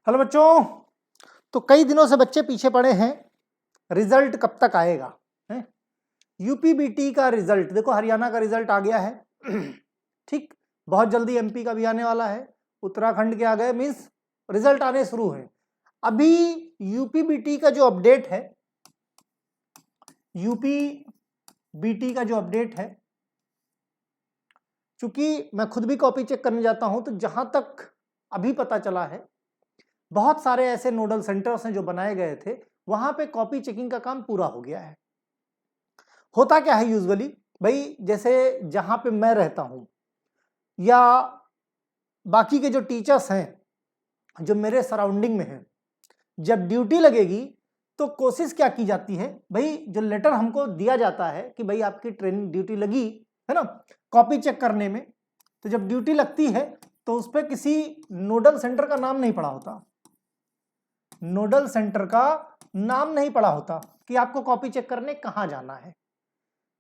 Hello बच्चों, तो कई दिनों से बच्चे पीछे पड़े हैं, रिजल्ट कब तक आएगा है? यूपीबीटी का रिजल्ट देखो, हरियाणा का रिजल्ट आ गया है ठीक, बहुत जल्दी एमपी का भी आने वाला है, उत्तराखंड के आ गए, मीन्स रिजल्ट आने शुरू हैं। अभी यूपीबीटी का जो अपडेट है, यूपीबीटी का जो अपडेट है, चूंकि मैं खुद भी कॉपी चेक करने जाता हूं, तो जहां तक अभी पता चला है, बहुत सारे ऐसे नोडल सेंटर्स हैं जो बनाए गए थे, वहां पे कॉपी चेकिंग का काम पूरा हो गया है। होता क्या है यूजुअली भाई, जैसे जहां पे मैं रहता हूं या बाकी के जो टीचर्स हैं जो मेरे सराउंडिंग में हैं, जब ड्यूटी लगेगी तो कोशिश क्या की जाती है भाई, जो लेटर हमको दिया जाता है कि भाई आपकी ट्रेनिंग ड्यूटी लगी है ना कॉपी चेक करने में, तो जब ड्यूटी लगती है तो उस पर किसी नोडल सेंटर का नाम नहीं पड़ा होता, नोडल सेंटर का नाम नहीं पड़ा होता कि आपको कॉपी चेक करने कहां जाना है।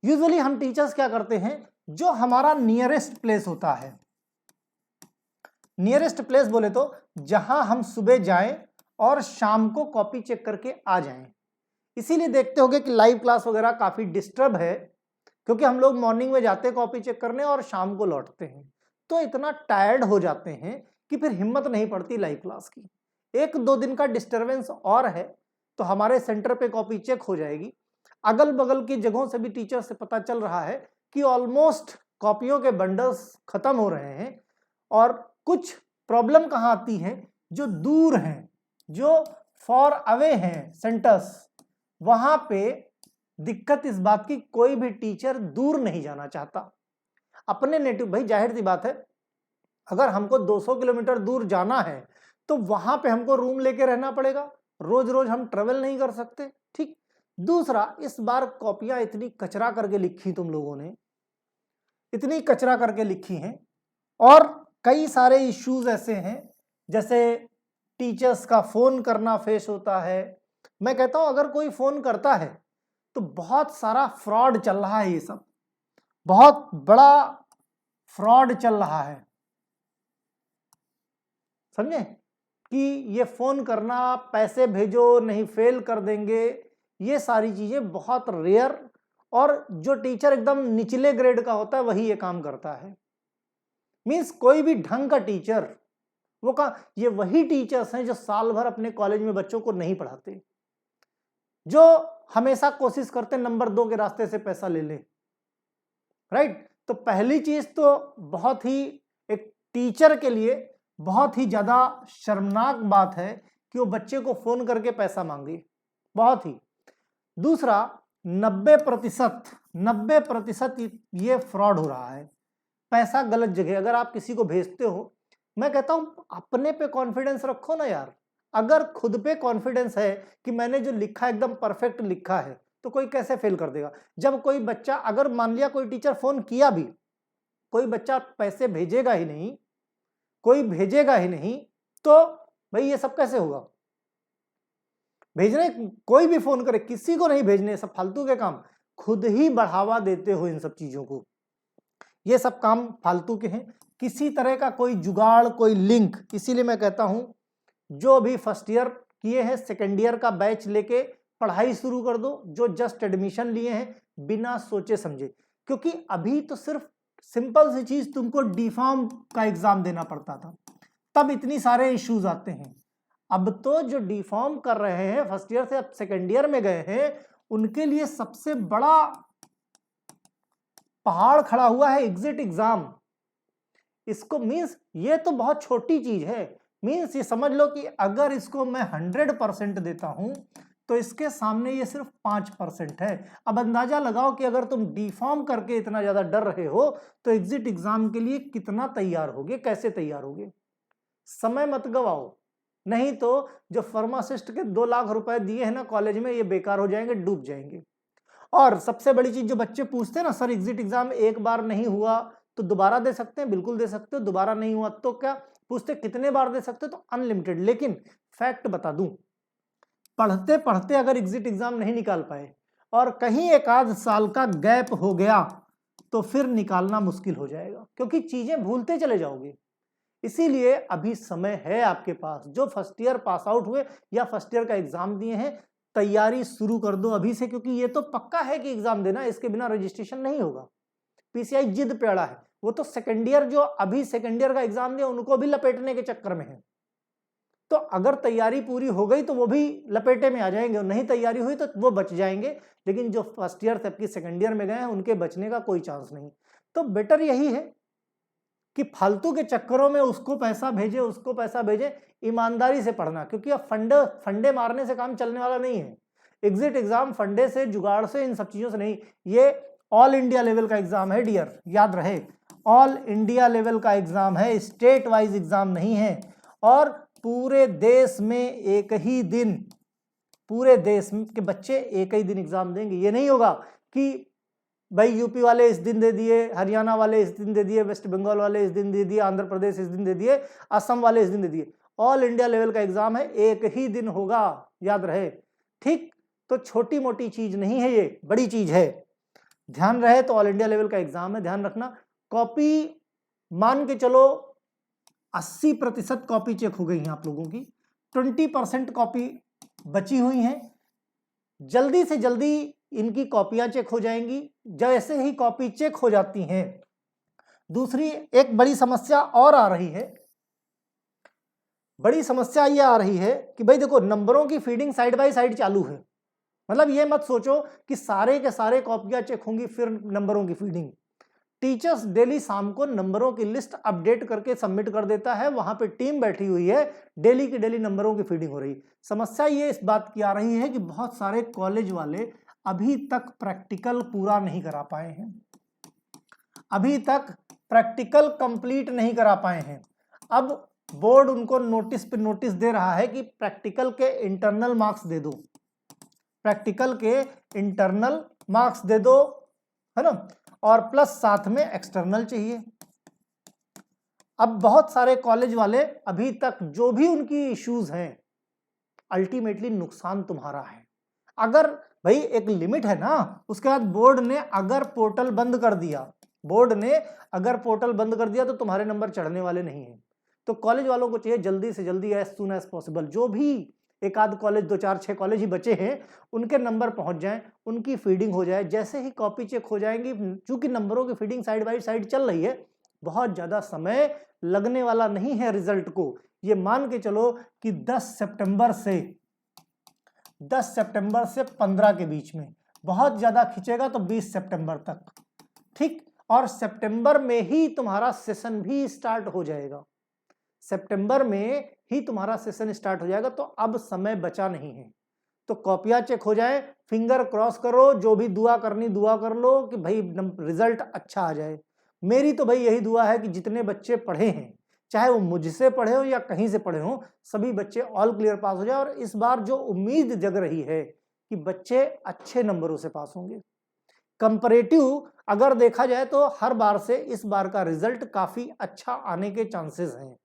यूजुअली हम टीचर्स क्या करते हैं, जो हमारा नियरेस्ट प्लेस होता है, नियरेस्ट प्लेस बोले तो जहां हम सुबह जाएं और शाम को कॉपी चेक करके आ जाएं। इसीलिए देखते होंगे कि लाइव क्लास वगैरह काफी डिस्टर्ब है, क्योंकि हम लोग मॉर्निंग में जाते हैं कॉपी चेक करने और शाम को लौटते हैं, तो इतना टायर्ड हो जाते हैं कि फिर हिम्मत नहीं पड़ती लाइव क्लास की। एक दो दिन का डिस्टरबेंस और है तो हमारे सेंटर पे कॉपी चेक हो जाएगी। अगल बगल की जगहों से भी टीचर से पता चल रहा है कि ऑलमोस्ट कॉपियों के बंडल्स खत्म हो रहे हैं, और कुछ प्रॉब्लम कहाँ आती है, जो दूर हैं, जो फॉर अवे हैं सेंटर्स, वहां पे दिक्कत इस बात की, कोई भी टीचर दूर नहीं जाना चाहता अपने नेटिव। भाई जाहिर सी बात है, अगर हमको 200 किलोमीटर दूर जाना है तो वहां पे हमको रूम लेके रहना पड़ेगा, रोज रोज हम ट्रेवल नहीं कर सकते। ठीक, दूसरा, इस बार कॉपियां इतनी कचरा करके लिखी, तुम लोगों ने इतनी कचरा करके लिखी हैं, और कई सारे इश्यूज ऐसे हैं, जैसे टीचर्स का फोन करना फेस होता है। मैं कहता हूं अगर कोई फोन करता है तो बहुत सारा फ्रॉड चल रहा है, ये सब बहुत बड़ा फ्रॉड चल रहा है, समझे, कि ये फोन करना, पैसे भेजो नहीं फेल कर देंगे, ये सारी चीजें बहुत रेयर, और जो टीचर एकदम निचले ग्रेड का होता है वही ये काम करता है। मींस कोई भी ढंग का टीचर, वो का ये वही टीचर्स हैं जो साल भर अपने कॉलेज में बच्चों को नहीं पढ़ाते, जो हमेशा कोशिश करते नंबर 2 के रास्ते से पैसा ले ले, राइट। तो पहली चीज तो बहुत ही, एक टीचर के लिए बहुत ही ज्यादा शर्मनाक बात है कि वो बच्चे को फोन करके पैसा मांगे, बहुत ही। दूसरा, 90% ये फ्रॉड हो रहा है, पैसा गलत जगह। अगर आप किसी को भेजते हो, मैं कहता हूं अपने पे कॉन्फिडेंस रखो ना यार। अगर खुद पे कॉन्फिडेंस है कि मैंने जो लिखा एकदम परफेक्ट लिखा है, तो कोई कैसे फेल कर देगा। जब कोई बच्चा, अगर मान लिया कोई टीचर फोन किया भी, कोई बच्चा पैसे भेजेगा ही नहीं, कोई भेजेगा ही नहीं, तो भाई ये सब कैसे होगा। भेजने, कोई भी फोन करे, किसी को नहीं भेजने, सब फालतू के काम, खुद ही बढ़ावा देते हो इन सब चीजों को, ये सब काम फालतू के हैं। किसी तरह का कोई जुगाड़, कोई लिंक, इसीलिए मैं कहता हूं जो भी फर्स्ट ईयर किए हैं, सेकेंड ईयर का बैच लेके पढ़ाई शुरू कर दो, जो जस्ट एडमिशन लिए हैं, बिना सोचे समझे, क्योंकि अभी तो सिर्फ सिंपल सी चीज, तुमको डीफॉर्म का एग्जाम देना पड़ता था, तब इतनी सारे इश्यूज आते हैं। अब तो जो डीफॉर्म कर रहे हैं, फर्स्ट ईयर से अब सेकेंड ईयर में गए हैं, उनके लिए सबसे बड़ा पहाड़ खड़ा हुआ है एग्जिट एग्जाम। इसको मींस ये तो बहुत छोटी चीज है, मींस ये समझ लो कि अगर इसको मैं 100% देता हूं तो इसके सामने ये सिर्फ 5% है। अब अंदाजा लगाओ कि अगर तुम डीफॉर्म करके इतना ज्यादा डर रहे हो तो एग्जिट एग्जाम के लिए कितना तैयार होगे, कैसे तैयार होगे। समय मत गवाओ, नहीं तो जो फार्मासिस्ट के 2 लाख रुपए दिए हैं ना कॉलेज में, ये बेकार हो जाएंगे, डूब जाएंगे। और सबसे बड़ी चीज जो बच्चे पूछते हैं ना, सर एग्जिट एग्जाम एक बार नहीं हुआ तो दोबारा दे सकते हैं, बिल्कुल दे सकते हो। दोबारा नहीं हुआ तो क्या पूछते, कितने बार दे सकते हो, तो अनलिमिटेड। लेकिन फैक्ट बता दूं, पढ़ते पढ़ते अगर एग्जिट एग्जाम नहीं निकाल पाए और कहीं एक आध साल का गैप हो गया, तो फिर निकालना मुश्किल हो जाएगा, क्योंकि चीजें भूलते चले जाओगे। इसीलिए अभी समय है आपके पास। जो फर्स्ट ईयर पास आउट हुए या फर्स्ट ईयर का एग्जाम दिए हैं, तैयारी शुरू कर दो अभी से, क्योंकि ये तो पक्का है कि एग्जाम देना, इसके बिना रजिस्ट्रेशन नहीं होगा। पीसीआई जिद पे अड़ा है। वो तो सेकेंड ईयर जो अभी सेकेंड ईयर का एग्जाम दिया उनको भी लपेटने के चक्कर में है। तो अगर तैयारी पूरी हो गई तो वो भी लपेटे में आ जाएंगे, और नहीं तैयारी हुई तो वो बच जाएंगे। लेकिन जो फर्स्ट ईयर से सेकेंड ईयर में गए हैं उनके बचने का कोई चांस नहीं। तो बेटर यही है कि फालतू के चक्करों में उसको पैसा भेजे, उसको पैसा भेजे, ईमानदारी से पढ़ना, क्योंकि अब फंडे मारने से काम चलने वाला नहीं है। एग्जिट एग्जाम फंडे से, जुगाड़ से, इन सब चीजों से नहीं। ये ऑल इंडिया लेवल का एग्जाम है डियर, याद रहे, ऑल इंडिया लेवल का एग्जाम है, स्टेट वाइज एग्जाम नहीं है। और पूरे देश में एक ही दिन, पूरे देश के बच्चे एक ही दिन एग्जाम देंगे। ये नहीं होगा कि भाई यूपी वाले इस दिन दे दिए, हरियाणा वाले इस दिन दे दिए, वेस्ट बंगाल वाले इस दिन दे दिए, आंध्र प्रदेश इस दिन दे दिए, असम वाले इस दिन दे दिए। ऑल इंडिया लेवल का एग्जाम है, एक ही दिन होगा, याद रहे। ठीक, तो छोटी मोटी चीज नहीं है, ये बड़ी चीज है, ध्यान रहे। तो ऑल इंडिया लेवल का एग्जाम है, ध्यान रखना। कॉपी मान के चलो 80% कॉपी चेक हो गई है आप लोगों की, 20% कॉपी बची हुई है। जल्दी से जल्दी इनकी कॉपियां चेक हो जाएंगी। जैसे ही कॉपी चेक हो जाती हैं, दूसरी एक बड़ी समस्या और आ रही है। बड़ी समस्या ये आ रही है कि भाई देखो, नंबरों की फीडिंग साइड बाय साइड चालू है। मतलब ये मत सोचो कि सारे के सारे कॉपियां चेक होंगी फिर नंबरों की फीडिंग। टीचर्स डेली शाम को नंबरों की लिस्ट अपडेट करके सबमिट कर देता है, वहां पे टीम बैठी हुई है, डेली की डेली नंबरों की फीडिंग हो रही। समस्या ये इस बात की आ रही है कि बहुत सारे कॉलेज वाले अभी तक प्रैक्टिकल पूरा नहीं करा पाए हैं, अभी तक प्रैक्टिकल कंप्लीट नहीं करा पाए हैं। अब बोर्ड उनको नोटिस पे नोटिस दे रहा है कि प्रैक्टिकल के इंटरनल मार्क्स दे दो, प्रैक्टिकल के इंटरनल मार्क्स दे दो, है ना, और प्लस साथ में एक्सटर्नल चाहिए। अब बहुत सारे कॉलेज वाले अभी तक जो भी उनकी इश्यूज हैं, अल्टीमेटली नुकसान तुम्हारा है। अगर भाई एक लिमिट है ना, उसके बाद बोर्ड ने अगर पोर्टल बंद कर दिया, बोर्ड ने अगर पोर्टल बंद कर दिया तो तुम्हारे नंबर चढ़ने वाले नहीं है। तो कॉलेज वालों को चाहिए जल्दी से जल्दी, एज सून एज पॉसिबल, जो भी एक आध कॉलेज, 2 4 6 कॉलेज ही बचे हैं, उनके नंबर पहुंच जाएं, उनकी फीडिंग हो जाए। जैसे ही कॉपी चेक हो जाएंगी, चूंकि नंबरों की फीडिंग साइड बाय साइड चल रही है, बहुत ज्यादा समय लगने वाला नहीं है रिजल्ट को। ये मान के चलो कि 10 सितंबर से 15 के बीच में, बहुत ज्यादा खिंचेगा तो 20 सितंबर तक, ठीक। और सितंबर में ही तुम्हारा सेशन भी स्टार्ट हो जाएगा, सितंबर में ही तुम्हारा सेशन स्टार्ट हो जाएगा। तो अब समय बचा नहीं है। तो कॉपियां चेक हो जाए, फिंगर क्रॉस करो, जो भी दुआ करनी दुआ कर लो कि भाई रिजल्ट अच्छा आ जाए। मेरी तो भाई यही दुआ है कि जितने बच्चे पढ़े हैं, चाहे वो मुझसे पढ़े हो या कहीं से पढ़े हो, सभी बच्चे ऑल क्लियर पास हो जाए। और इस बार जो उम्मीद जग रही है कि बच्चे अच्छे नंबरों से पास होंगे। कंपैरेटिव अगर देखा जाए तो हर बार से इस बार का रिजल्ट काफी अच्छा आने के चांसेस हैं।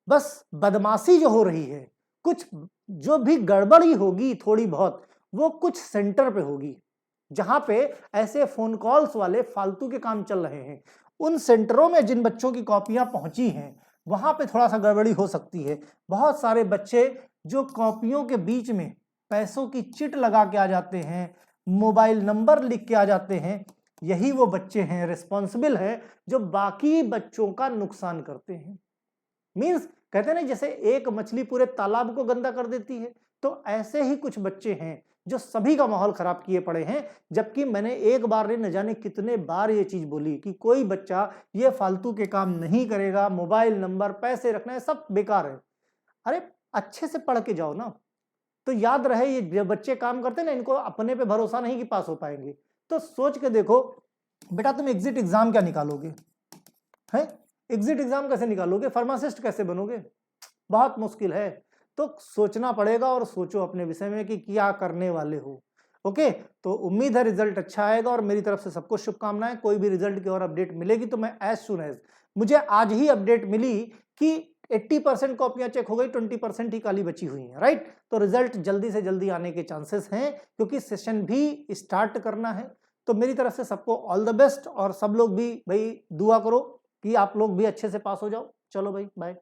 बस बदमाशी जो हो रही है, कुछ जो भी गड़बड़ी होगी थोड़ी बहुत, वो कुछ सेंटर पे होगी, जहां पे ऐसे फोन कॉल्स वाले फालतू के काम चल रहे हैं। उन सेंटरों में जिन बच्चों की कॉपियां पहुंची हैं, वहां पे थोड़ा सा गड़बड़ी हो सकती है। बहुत सारे बच्चे जो कॉपियों के बीच में पैसों की चिट लगा के आ जाते हैं, मोबाइल नंबर लिख के आ जाते हैं, यही वो बच्चे हैं, रिस्पॉन्सिबल हैं, जो बाकी बच्चों का नुकसान करते हैं। मीन्स कहते हैं ना, जैसे एक मछली पूरे तालाब को गंदा कर देती है, तो ऐसे ही कुछ बच्चे हैं जो सभी का माहौल खराब किए पड़े हैं। जबकि मैंने एक बार नहीं, न जाने कितने बार ये चीज बोली कि कोई बच्चा ये फालतू के काम नहीं करेगा, मोबाइल नंबर, पैसे रखना है, सब बेकार है। अरे अच्छे से पढ़ के जाओ ना। तो याद रहे, ये बच्चे काम करते हैं ना, इनको अपने पे भरोसा नहीं कि पास हो पाएंगे। तो सोच के देखो बेटा, तुम एग्जिट एग्जाम क्या निकालोगे, है एग्जिट एग्जाम कैसे निकालोगे, फार्मासिस्ट कैसे बनोगे, बहुत मुश्किल है। तो सोचना पड़ेगा, और सोचो अपने विषय में कि क्या करने वाले हो। ओके, तो उम्मीद है रिजल्ट अच्छा आएगा, और मेरी तरफ से सबको शुभकामनाएं। कोई भी रिजल्ट की और अपडेट मिलेगी तो मैं एज सुन एज, मुझे आज ही अपडेट मिली कि 80% कॉपियां चेक हो गई, 20% ही खाली बची हुई हैं, राइट। तो रिजल्ट जल्दी से जल्दी आने के चांसेस हैं, क्योंकि सेशन भी स्टार्ट करना है। तो मेरी तरफ से सबको ऑल द बेस्ट, और सब लोग भी भाई दुआ करो कि आप लोग भी अच्छे से पास हो जाओ। चलो भाई बाय।